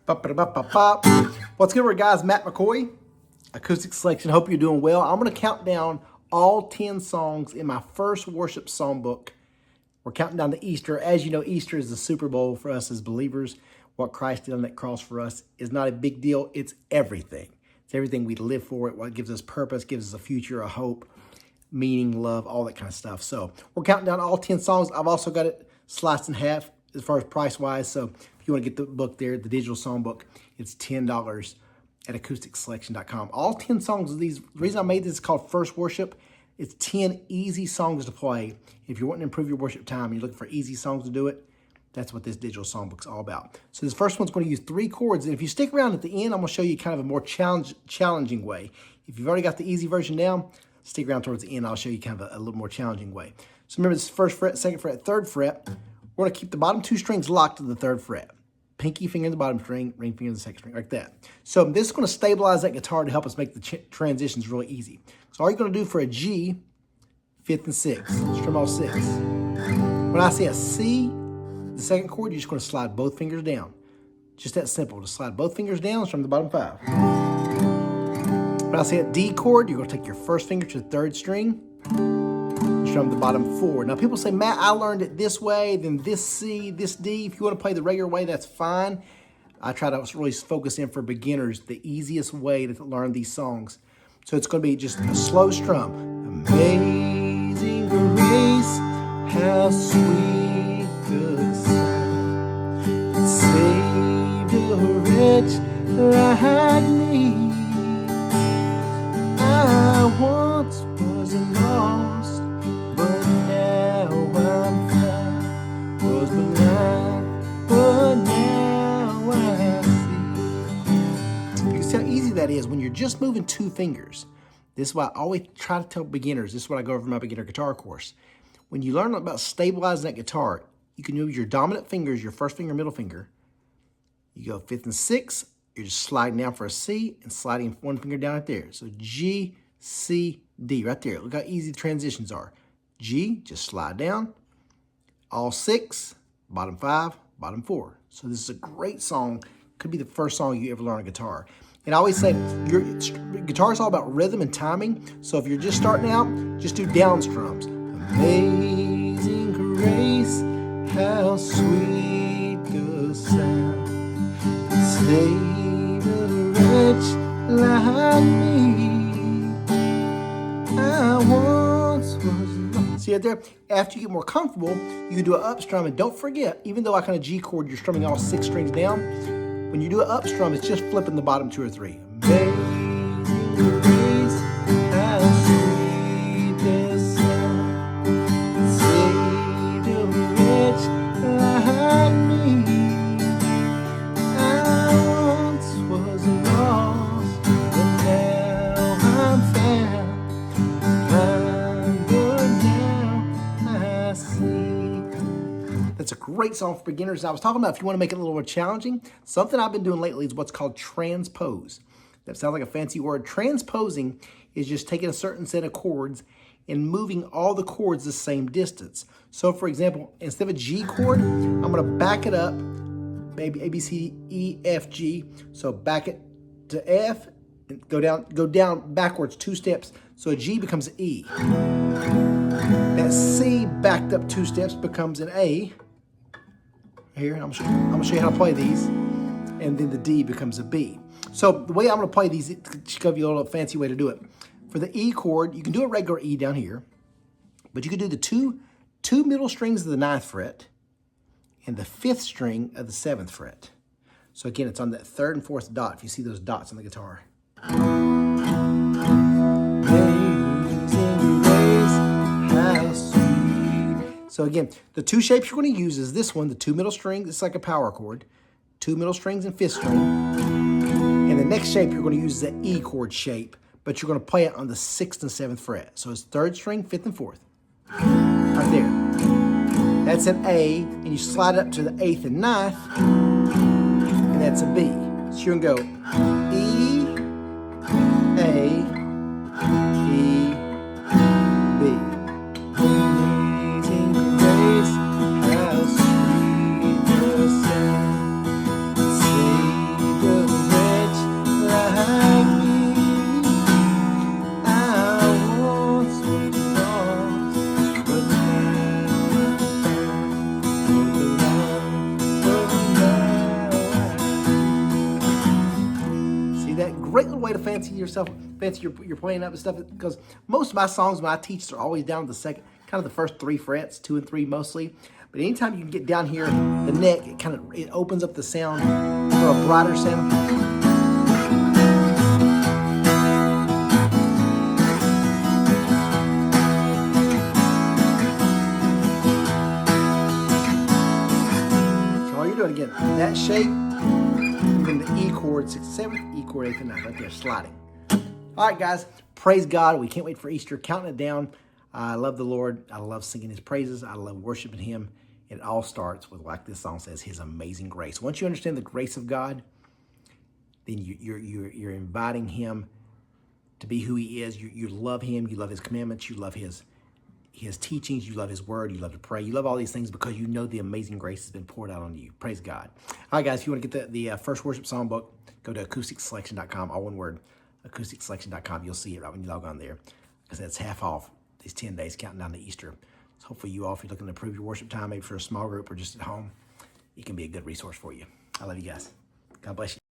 Ba-ba-da-ba-ba-ba. What's good, guys? Matt McCoy, Acoustic Selection. Hope you're doing well. I'm going to count down all 10 songs in my first worship songbook. We're counting down to Easter. As you know, Easter is the Super Bowl for us as believers. What Christ did on that cross for us is not a big deal. It's everything. It's everything we live for. It what gives us purpose, gives us a future, a hope, meaning, love, all that kind of stuff. So we're counting down all 10 songs. I've also got it sliced in half as far as price-wise. So if you want to get the book there, the digital songbook, it's $10 at acousticselection.com. All 10 songs of these. The reason I made this is called First Worship. It's 10 easy songs to play. If you're wanting to improve your worship time and you're looking for easy songs to do it, that's what this digital songbook's all about. So this first one's going to use 3 chords. And if you stick around at the end, I'm going to show you kind of a more challenging way. If you've already got the easy version down, stick around towards the end. I'll show you kind of a little more challenging way. So remember, this is first fret, second fret, third fret. We're going to keep the bottom 2 strings locked to the third fret. Pinky finger in the bottom string, ring finger in the second string, like that. So this is going to stabilize that guitar to help us make the transitions really easy. So all you're going to do for a G, 5th and 6th, strum all 6. When I say a C, the second chord, you're just going to slide both fingers down. Just that simple. Just slide both fingers down, strum the bottom 5. When I say a D chord, you're going to take your first finger to the 3rd string, strum the bottom 4. Now people say, Matt, I learned it this way, then this C, this D. If you want to play the regular way, that's fine. I try to really focus in for beginners, the easiest way to learn these songs. So it's going to be just a slow strum. Amazing grace, how sweet the sound, saved a wretch like me. I once was lost, but now I'm found. Was blind, but now I see. You can see how easy that is when you're just moving 2 fingers. This is why I always try to tell beginners. This is what I go over in my beginner guitar course. When you learn about stabilizing that guitar, you can use your dominant fingers, your first finger, middle finger. You go 5th and 6th. You're just sliding down for a C and sliding 1 finger down right there. So G, C, D right there. Look how easy the transitions are. G, just slide down. All 6, bottom 5, bottom 4. So this is a great song. Could be the first song you ever learn on guitar. And I always say, your guitar is all about rhythm and timing. So if you're just starting out, just do down strums. Amazing grace, how sweet the sound. Save a wretch like me. I once was lost. See it there? After you get more comfortable, you can do an up strum. And don't forget, even though I kind of G chord, you're strumming all 6 strings down. When you do an up strum, it's just flipping the bottom 2 or 3. Amazing grace, how sweet the sound. Saved a wretch like me. I once was lost, but now I'm found. Blind, but now I see. That's a great song for beginners. I was talking about if you want to make it a little more challenging, something I've been doing lately is what's called transpose. That sounds like a fancy word. Transposing is just taking a certain set of chords and moving all the chords the same distance. So for example, instead of a G chord, I'm going to back it up, maybe A, B, C, E, F, G. So back it to F and go down backwards 2 steps. So a G becomes an E. That C backed up 2 steps becomes an A. Here, I'm gonna show you how to play these. And then the D becomes a B. So the way I'm gonna play these, to give you a little fancy way to do it. For the E chord, you can do a regular E down here, but you can do the two middle strings of the 9th fret and the 5th string of the 7th fret. So again, it's on that 3rd and 4th dot, if you see those dots on the guitar. So again, the 2 shapes you're going to use is this one, the 2 middle strings. It's like a power chord. 2 middle strings and 5th string. And the next shape you're going to use is the E chord shape, but you're going to play it on the 6th and 7th fret. So it's 3rd string, 5th and 4th. Right there. That's an A, and you slide it up to the 8th and 9th, and that's a B. So you're going to go E, A, E, B. Amazing grace, how sweet the sound, saved fancy your playing up and stuff, because most of my songs when I teach are always down to the second, kind of the first 3 frets, 2 and 3 mostly. But anytime you can get down here, the neck, it opens up the sound for a brighter sound. So all you're doing again, that shape, and then the E chord, 6th, 7th, E chord, 8th, and 9th, right there, sliding. All right, guys, praise God. We can't wait for Easter, counting it down. I love the Lord. I love singing his praises. I love worshiping him. It all starts with, like this song says, his amazing grace. Once you understand the grace of God, then you're inviting him to be who he is. You love him. You love his commandments. You love his teachings. You love his word. You love to pray. You love all these things because you know the amazing grace has been poured out on you. Praise God. All right, guys, if you want to get the first worship songbook, go to acousticselection.com, all one word, acousticselection.com. You'll see it right when you log on there. Because that's half off these 10 days counting down to Easter. So hopefully you all, if you're looking to improve your worship time, maybe for a small group or just at home, it can be a good resource for you. I love you guys. God bless you.